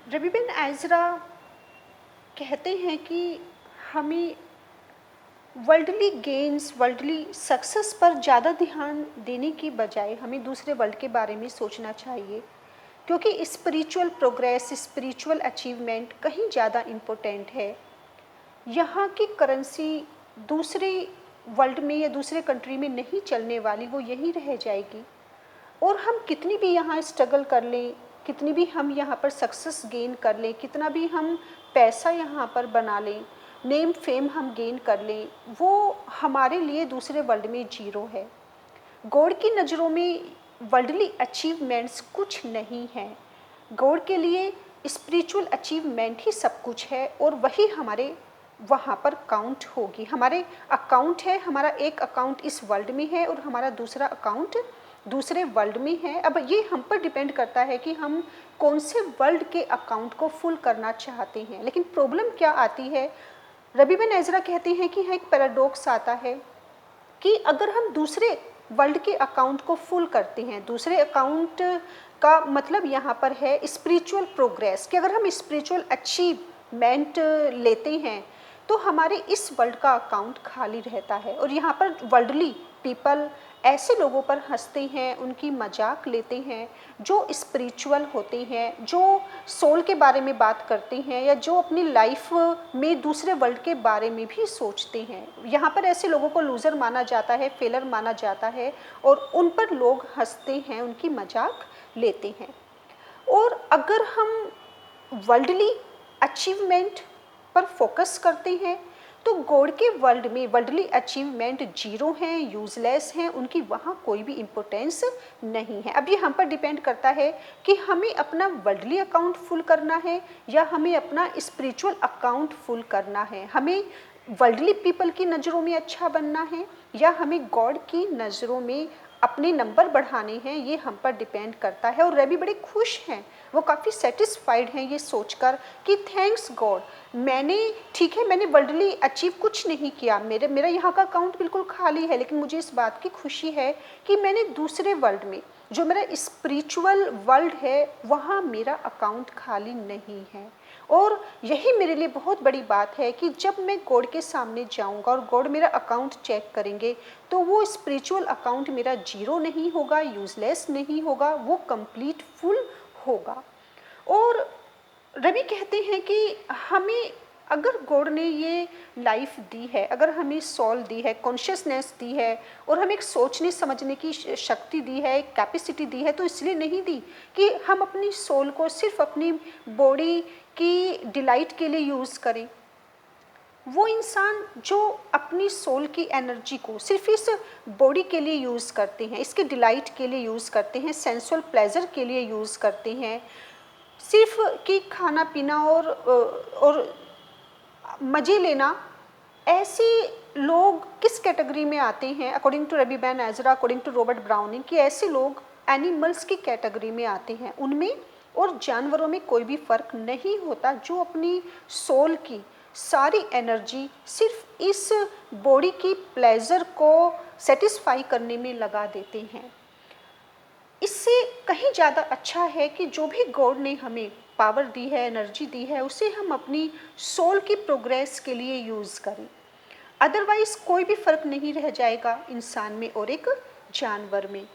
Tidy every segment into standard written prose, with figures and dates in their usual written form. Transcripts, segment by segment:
रबीबन आजरा कहते हैं कि हमें वर्ल्डली गेन्स, वर्ल्डली सक्सेस पर ज़्यादा ध्यान देने की बजाय हमें दूसरे वर्ल्ड के बारे में सोचना चाहिए, क्योंकि स्पिरिचुअल प्रोग्रेस, स्पिरिचुअल अचीवमेंट कहीं ज़्यादा इम्पोर्टेंट है। यहाँ की करेंसी दूसरे वर्ल्ड में या दूसरे कंट्री में नहीं चलने वाली, वो यहीं रह जाएगी। और हम कितनी भी यहाँ स्ट्रगल कर लें, कितनी भी हम यहाँ पर सक्सेस गेन कर लें, कितना भी हम पैसा यहाँ पर बना लें, नेम फेम हम गेन कर लें, वो हमारे लिए दूसरे वर्ल्ड में जीरो है। गॉड की नज़रों में वर्ल्डली अचीवमेंट्स कुछ नहीं है। गॉड के लिए स्पिरिचुअल अचीवमेंट ही सब कुछ है, और वही हमारे वहाँ पर काउंट होगी। हमारे अकाउंट है, हमारा एक अकाउंट इस वर्ल्ड में है और हमारा दूसरा अकाउंट दूसरे वर्ल्ड में है। अब ये हम पर डिपेंड करता है कि हम कौन से वर्ल्ड के अकाउंट को फुल करना चाहते हैं। लेकिन प्रॉब्लम क्या आती है, रबीबन एजरा कहते हैं कि यहाँ एक पैराडॉक्स आता है कि अगर हम दूसरे वर्ल्ड के अकाउंट को फुल करते हैं, दूसरे अकाउंट का मतलब यहाँ पर है स्पिरिचुअल प्रोग्रेस, कि अगर हम स्पिरिचुअल अचीवमेंट लेते हैं तो हमारे इस वर्ल्ड का अकाउंट खाली रहता है। और यहाँ पर वर्ल्डली पीपल ऐसे लोगों पर हंसते हैं, उनकी मजाक लेते हैं जो स्पिरिचुअल होते हैं, जो सोल के बारे में बात करते हैं, या जो अपनी लाइफ में दूसरे वर्ल्ड के बारे में भी सोचते हैं। यहाँ पर ऐसे लोगों को लूज़र माना जाता है, फेलर माना जाता है, और उन पर लोग हंसते हैं, उनकी मजाक लेते हैं। और अगर हम वर्ल्डली अचीवमेंट पर फोकस करते हैं तो गॉड के वर्ल्ड में वर्ल्डली अचीवमेंट जीरो हैं, यूजलेस हैं, उनकी वहाँ कोई भी इम्पोर्टेंस नहीं है। अब ये हम पर डिपेंड करता है कि हमें अपना वर्ल्डली अकाउंट फुल करना है या हमें अपना स्पिरिचुअल अकाउंट फुल करना है। हमें वर्ल्डली पीपल की नज़रों में अच्छा बनना है या हमें गॉड की नज़रों में अपने नंबर बढ़ाने हैं, ये हम पर डिपेंड करता है। और रवि बड़े खुश हैं, वो काफ़ी सेटिस्फाइड हैं ये सोचकर कि थैंक्स गॉड, मैंने ठीक है, मैंने वर्ल्डली अचीव कुछ नहीं किया, मेरा यहाँ का अकाउंट बिल्कुल खाली है, लेकिन मुझे इस बात की खुशी है कि मैंने दूसरे वर्ल्ड में, जो मेरा स्पिरिचुअल वर्ल्ड है, वहाँ मेरा अकाउंट खाली नहीं है। और यही मेरे लिए बहुत बड़ी बात है कि जब मैं गॉड के सामने जाऊंगा और गॉड मेरा अकाउंट चेक करेंगे तो वो स्पिरिचुअल अकाउंट मेरा जीरो नहीं होगा, यूजलेस नहीं होगा, वो कंप्लीट फुल होगा। और रवि कहते हैं कि हमें अगर गॉड ने ये लाइफ दी है, अगर हमें सोल दी है, कॉन्शियसनेस दी है, और हमें एक सोचने समझने की शक्ति दी है, एक कैपेसिटी दी है, तो इसलिए नहीं दी कि हम अपनी सोल को सिर्फ अपनी बॉडी की डिलाइट के लिए यूज़ करें। वो इंसान जो अपनी सोल की एनर्जी को सिर्फ इस बॉडी के लिए यूज़ करते हैं, इसके डिलाइट के लिए यूज़ करते हैं, सेंसुअल प्लेजर के लिए यूज़ करते हैं, सिर्फ कि खाना पीना और मज़े लेना, ऐसे लोग किस कैटेगरी में आते हैं according to Rabbi Ben Ezra, according to Robert Browning, कि ऐसे लोग एनिमल्स की कैटेगरी में आते हैं। उनमें और जानवरों में कोई भी फ़र्क नहीं होता, जो अपनी सोल की सारी एनर्जी सिर्फ इस बॉडी की प्लेजर को सेटिस्फाई करने में लगा देते हैं। इससे कहीं ज़्यादा अच्छा है कि जो भी गॉड ने हमें पावर दी है, एनर्जी दी है, उसे हम अपनी सोल की प्रोग्रेस के लिए यूज़ करें। अदरवाइज़ कोई भी फ़र्क नहीं रह जाएगा इंसान में और एक जानवर में।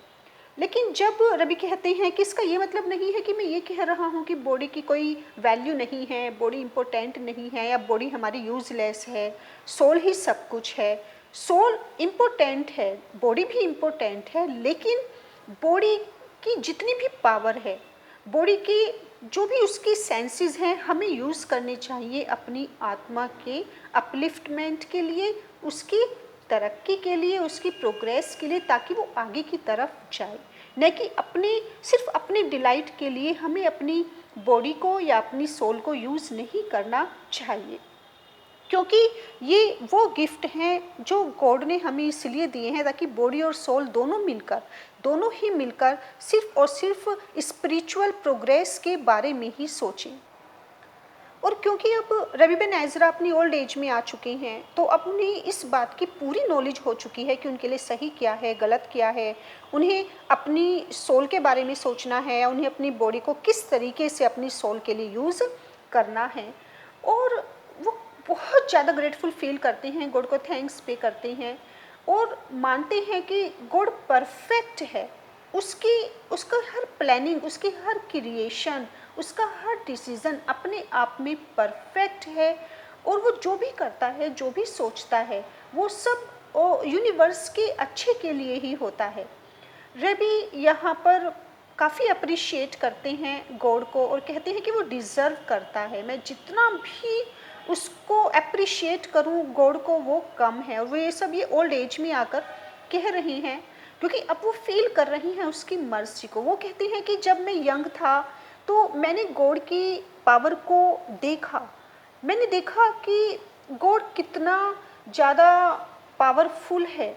लेकिन जब रवि कहते हैं कि इसका ये मतलब नहीं है कि मैं ये कह रहा हूँ कि बॉडी की कोई वैल्यू नहीं है, बॉडी इम्पोर्टेंट नहीं है, या बॉडी हमारी यूज़लेस है, सोल ही सब कुछ है। सोल इम्पोर्टेंट है, बॉडी भी इम्पोर्टेंट है, लेकिन बॉडी की जितनी भी पावर है, बॉडी की जो भी उसकी सेंसेस हैं, हमें यूज़ करने चाहिए अपनी आत्मा के अपलिफ्टमेंट के लिए, उसकी तरक्की के लिए, उसकी प्रोग्रेस के लिए, ताकि वो आगे की तरफ जाए। न कि सिर्फ अपने डिलाइट के लिए हमें अपनी बॉडी को या अपनी सोल को यूज़ नहीं करना चाहिए, क्योंकि ये वो गिफ्ट हैं जो गॉड ने हमें इसलिए दिए हैं ताकि बॉडी और सोल दोनों ही मिलकर सिर्फ और सिर्फ स्पिरिचुअल प्रोग्रेस के बारे में ही सोचें। और क्योंकि अब रबीबेन एज़रा अपनी ओल्ड एज में आ चुके हैं, तो अब उन्हें इस बात की पूरी नॉलेज हो चुकी है कि उनके लिए सही क्या है, गलत क्या है। उन्हें अपनी सोल के बारे में सोचना है या उन्हें अपनी बॉडी को किस तरीके से अपनी सोल के लिए यूज़ करना है। और वो बहुत ज़्यादा ग्रेटफुल फील करते हैं, गॉड को थैंक्स पे करते हैं और मानते हैं कि गॉड परफेक्ट है। उसकी उसका हर प्लानिंग, उसकी हर क्रिएशन, उसका हर डिसीज़न अपने आप में परफेक्ट है और वो जो भी करता है, जो भी सोचता है, वो सब यूनिवर्स के अच्छे के लिए ही होता है। रवि यहाँ पर काफ़ी अप्रिशिएट करते हैं गॉड को और कहते हैं कि वो डिज़र्व करता है। मैं जितना भी उसको अप्रिशिएट करूँ गॉड को, वो कम है। और वो ये सब ये ओल्ड एज में आकर कह रही हैं क्योंकि अब वो फील कर रही हैं उसकी मर्जी को। वो कहती हैं कि जब मैं यंग था तो मैंने गॉड की पावर को देखा। मैंने देखा कि गॉड कितना ज़्यादा पावरफुल है,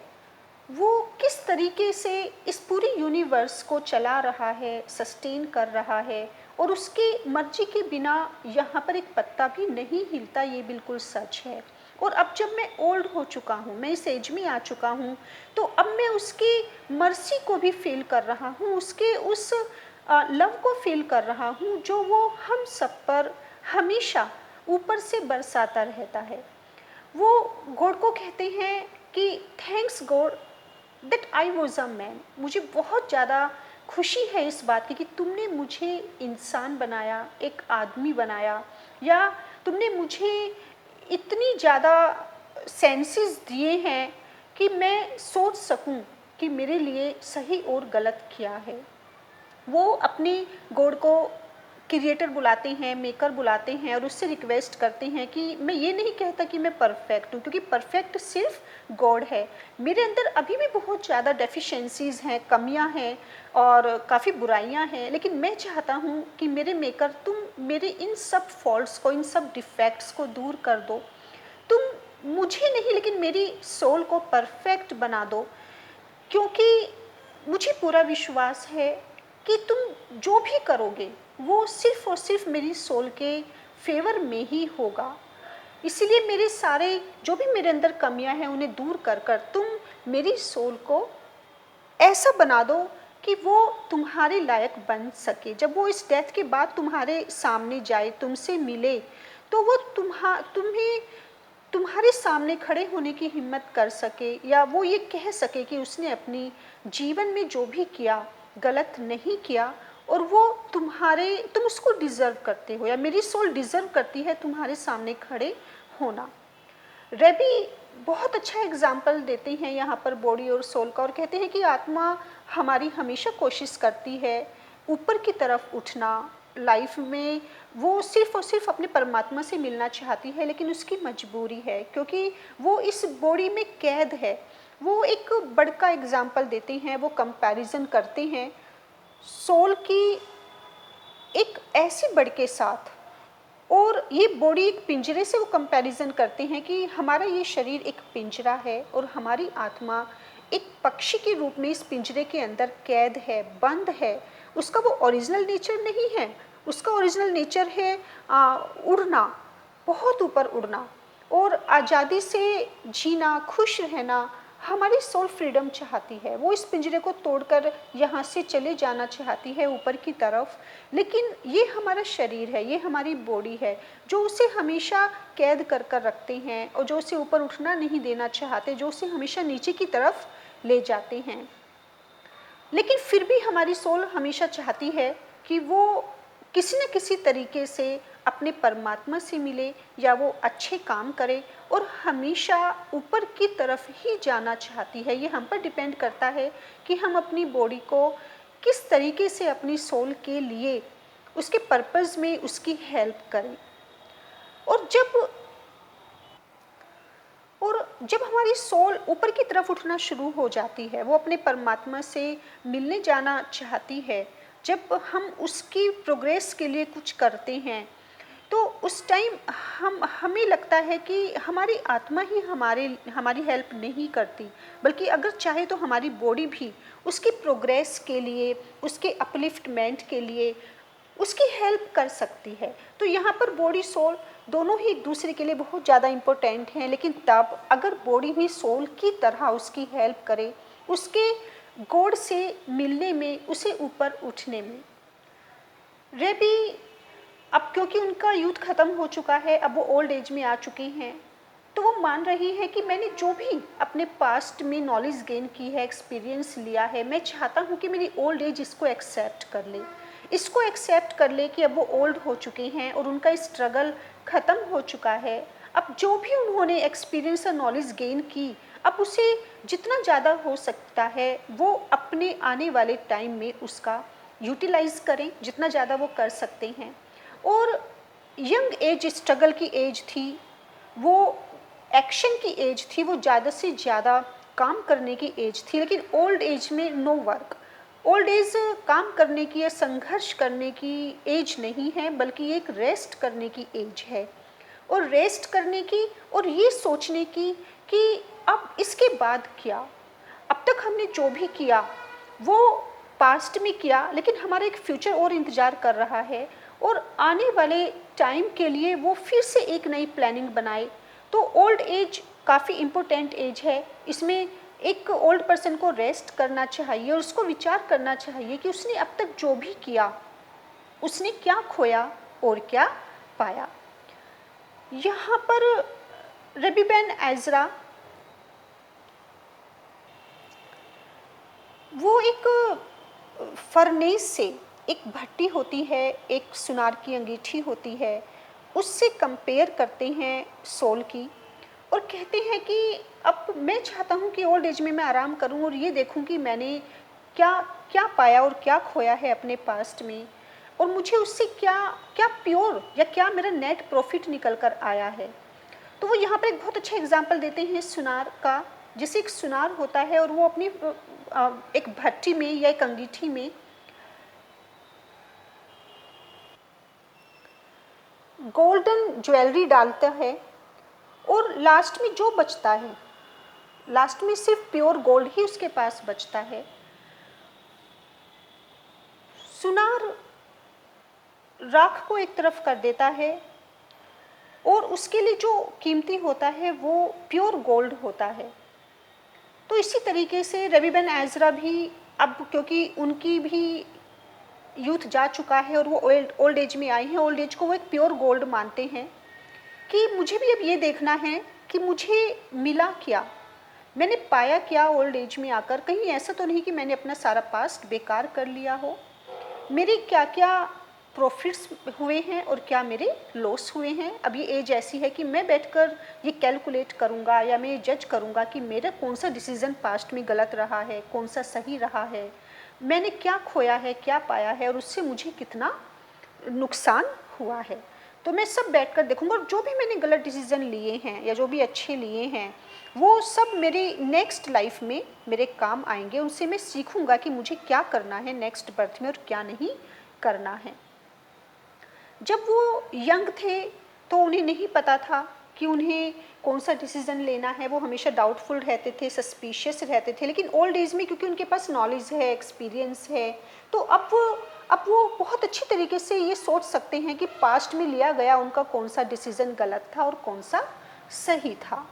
वो किस तरीके से इस पूरी यूनिवर्स को चला रहा है, सस्टेन कर रहा है और उसकी मर्जी के बिना यहाँ पर एक पत्ता भी नहीं हिलता। ये बिल्कुल सच है। और अब जब मैं ओल्ड हो चुका हूँ, मैं इस एज में आ चुका हूँ, तो अब मैं उसकी मर्जी को भी फील कर रहा हूँ, उसके उस लव को फील कर रहा हूँ जो वो हम सब पर हमेशा ऊपर से बरसाता रहता है। वो गॉड को कहते हैं कि thanks God that I was a man. मुझे बहुत ज़्यादा खुशी है इस बात की कि तुमने मुझे इंसान बनाया, एक आदमी बनाया, या तुमने मुझे इतनी ज़्यादा सेंसेस दिए हैं कि मैं सोच सकूं कि मेरे लिए सही और गलत क्या है। वो अपने गॉड को क्रिएटर बुलाते हैं, मेकर बुलाते हैं और उससे रिक्वेस्ट करते हैं कि मैं ये नहीं कहता कि मैं परफेक्ट हूँ, क्योंकि परफेक्ट सिर्फ गॉड है। मेरे अंदर अभी भी बहुत ज़्यादा डेफिशिएंसीज हैं, कमियां हैं और काफ़ी बुराइयां हैं, लेकिन मैं चाहता हूँ कि मेरे मेकर तुम मेरे इन सब फॉल्ट्स को, इन सब डिफेक्ट्स को दूर कर दो। तुम मुझे नहीं लेकिन मेरी सोल को परफेक्ट बना दो, क्योंकि मुझे पूरा विश्वास है कि तुम जो भी करोगे वो सिर्फ और सिर्फ मेरी सोल के फेवर में ही होगा। इसीलिए मेरे सारे जो भी मेरे अंदर कमियां हैं उन्हें दूर कर कर तुम मेरी सोल को ऐसा बना दो कि वो तुम्हारे लायक बन सके। जब वो इस डेथ के बाद तुम्हारे सामने जाए, तुमसे मिले, तो वो तुम्हें तुम्हारे सामने खड़े होने की हिम्मत कर सके, या वो ये कह सके कि उसने अपनी जीवन में जो भी किया गलत नहीं किया और वो तुम उसको डिज़र्व करते हो, या मेरी सोल डिज़र्व करती है तुम्हारे सामने खड़े होना। रेबी बहुत अच्छा एग्जाम्पल देते हैं यहाँ पर बॉडी और सोल का और कहते हैं कि आत्मा हमारी हमेशा कोशिश करती है ऊपर की तरफ उठना लाइफ में। वो सिर्फ और सिर्फ अपने परमात्मा से मिलना चाहती है, लेकिन उसकी मजबूरी है क्योंकि वो इस बॉडी में कैद है। वो एक बड़ का एग्जाम्पल देते हैं, वो कंपैरिजन करते हैं सोल की एक ऐसी बड़ के साथ, और ये बॉडी एक पिंजरे से वो कंपैरिजन करते हैं कि हमारा ये शरीर एक पिंजरा है और हमारी आत्मा एक पक्षी के रूप में इस पिंजरे के अंदर कैद है, बंद है। उसका वो ओरिजिनल नेचर नहीं है, उसका ओरिजिनल नेचर है उड़ना, बहुत ऊपर उड़ना और आज़ादी से जीना, खुश रहना। हमारी सोल फ्रीडम चाहती है, वो इस पिंजरे को तोड़कर यहाँ से चले जाना चाहती है ऊपर की तरफ, लेकिन ये हमारा शरीर है, ये हमारी बॉडी है जो उसे हमेशा कैद कर कर रखते हैं और जो उसे ऊपर उठना नहीं देना चाहते, जो उसे हमेशा नीचे की तरफ ले जाते हैं। लेकिन फिर भी हमारी सोल हमेशा चाहती है कि वो किसी न किसी तरीके से अपने परमात्मा से मिले या वो अच्छे काम करे और हमेशा ऊपर की तरफ ही जाना चाहती है। ये हम पर डिपेंड करता है कि हम अपनी बॉडी को किस तरीके से अपनी सोल के लिए उसके पर्पस में उसकी हेल्प करें। और जब हमारी सोल ऊपर की तरफ उठना शुरू हो जाती है, वो अपने परमात्मा से मिलने जाना चाहती है, जब हम उसकी प्रोग्रेस के लिए कुछ करते हैं, तो उस टाइम हमें लगता है कि हमारी आत्मा ही हमारी हेल्प नहीं करती, बल्कि अगर चाहे तो हमारी बॉडी भी उसकी प्रोग्रेस के लिए, उसके अपलिफ्टमेंट के लिए उसकी हेल्प कर सकती है। तो यहाँ पर बॉडी सोल दोनों ही एक दूसरे के लिए बहुत ज़्यादा इम्पोर्टेंट हैं, लेकिन तब अगर बॉडी भी सोल की तरह उसकी हेल्प करे उसके गॉड से मिलने में, उसे ऊपर उठने में। रेबी अब क्योंकि उनका यूथ ख़त्म हो चुका है, अब वो ओल्ड एज में आ चुकी हैं, तो वो मान रही है कि मैंने जो भी अपने पास्ट में नॉलेज गेन की है, एक्सपीरियंस लिया है, मैं चाहता हूँ कि मेरी ओल्ड एज इसको एक्सेप्ट कर ले, इसको एक्सेप्ट कर ले कि अब वो ओल्ड हो चुके हैं और उनका स्ट्रगल ख़त्म हो चुका है। अब जो भी उन्होंने एक्सपीरियंस और नॉलेज गेन की, अब उसे जितना ज़्यादा हो सकता है वो अपने आने वाले टाइम में उसका यूटिलाइज करें, जितना ज़्यादा वो कर सकते हैं। और यंग एज स्ट्रगल की एज थी, वो एक्शन की एज थी, वो ज़्यादा से ज़्यादा काम करने की एज थी, लेकिन ओल्ड एज में नो वर्क। ओल्ड एज काम करने की या संघर्ष करने की एज नहीं है, बल्कि एक रेस्ट करने की एज है। और रेस्ट करने की और ये सोचने की कि अब इसके बाद क्या, अब तक हमने जो भी किया वो पास्ट में किया, लेकिन हमारा एक फ्यूचर और इंतज़ार कर रहा है और आने वाले टाइम के लिए वो फिर से एक नई प्लानिंग बनाए। तो ओल्ड एज काफ़ी इम्पोर्टेंट एज है, इसमें एक ओल्ड पर्सन को रेस्ट करना चाहिए और उसको विचार करना चाहिए कि उसने अब तक जो भी किया उसने क्या खोया और क्या पाया। यहाँ पर रेबिबेन एजरा वो एक फर्नेस से, एक भट्टी होती है, एक सुनार की अंगीठी होती है, उससे कंपेयर करते हैं सोल की और कहते हैं कि अब मैं चाहता हूँ कि ओल्ड एज में मैं आराम करूँ और ये देखूँ कि मैंने क्या क्या पाया और क्या खोया है अपने पास्ट में, और मुझे उससे क्या क्या प्योर या क्या मेरा नेट प्रॉफिट निकल कर आया है। तो वो यहाँ पर एक बहुत अच्छा एग्जाम्पल देते हैं सुनार का। जैसे एक सुनार होता है और वो अपनी एक भट्टी में या एक अंगीठी में गोल्डन ज्वेलरी डालता है और लास्ट में जो बचता है, लास्ट में सिर्फ प्योर गोल्ड ही उसके पास बचता है। सुनार राख को एक तरफ कर देता है और उसके लिए जो कीमती होता है वो प्योर गोल्ड होता है। तो इसी तरीके से रेबिबेन एजरा भी अब क्योंकि उनकी भी यूथ जा चुका है और वो ओल्ड एज में आई हैं, ओल्ड एज को वो एक प्योर गोल्ड मानते हैं कि मुझे भी अब ये देखना है कि मुझे मिला क्या, मैंने पाया क्या ओल्ड एज में आकर। कहीं ऐसा तो नहीं कि मैंने अपना सारा पास्ट बेकार कर लिया हो, मेरे क्या क्या प्रॉफिट्स हुए हैं और क्या मेरे लॉस हुए हैं। अब ये एज ऐसी है कि मैं बैठकर ये कैलकुलेट करूँगा या मैं ये जज करूँगा कि मेरा कौन सा डिसीज़न पास्ट में गलत रहा है, कौन सा सही रहा है, मैंने क्या खोया है, क्या पाया है और उससे मुझे कितना नुकसान हुआ है। तो मैं सब बैठकर देखूँगा और जो भी मैंने गलत डिसीज़न लिए हैं या जो भी अच्छे लिए हैं वो सब मेरी नेक्स्ट लाइफ में मेरे काम आएंगे। उनसे मैं सीखूँगा कि मुझे क्या करना है नेक्स्ट बर्थ में और क्या नहीं करना है। जब वो यंग थे तो उन्हें नहीं पता था कि उन्हें कौन सा डिसीज़न लेना है, वो हमेशा डाउटफुल रहते थे, सस्पिशियस रहते थे। लेकिन ओल्ड एज में क्योंकि उनके पास नॉलेज है, एक्सपीरियंस है, तो अब वो बहुत अच्छी तरीके से ये सोच सकते हैं कि पास्ट में लिया गया उनका कौन सा डिसीज़न गलत था और कौन सा सही था।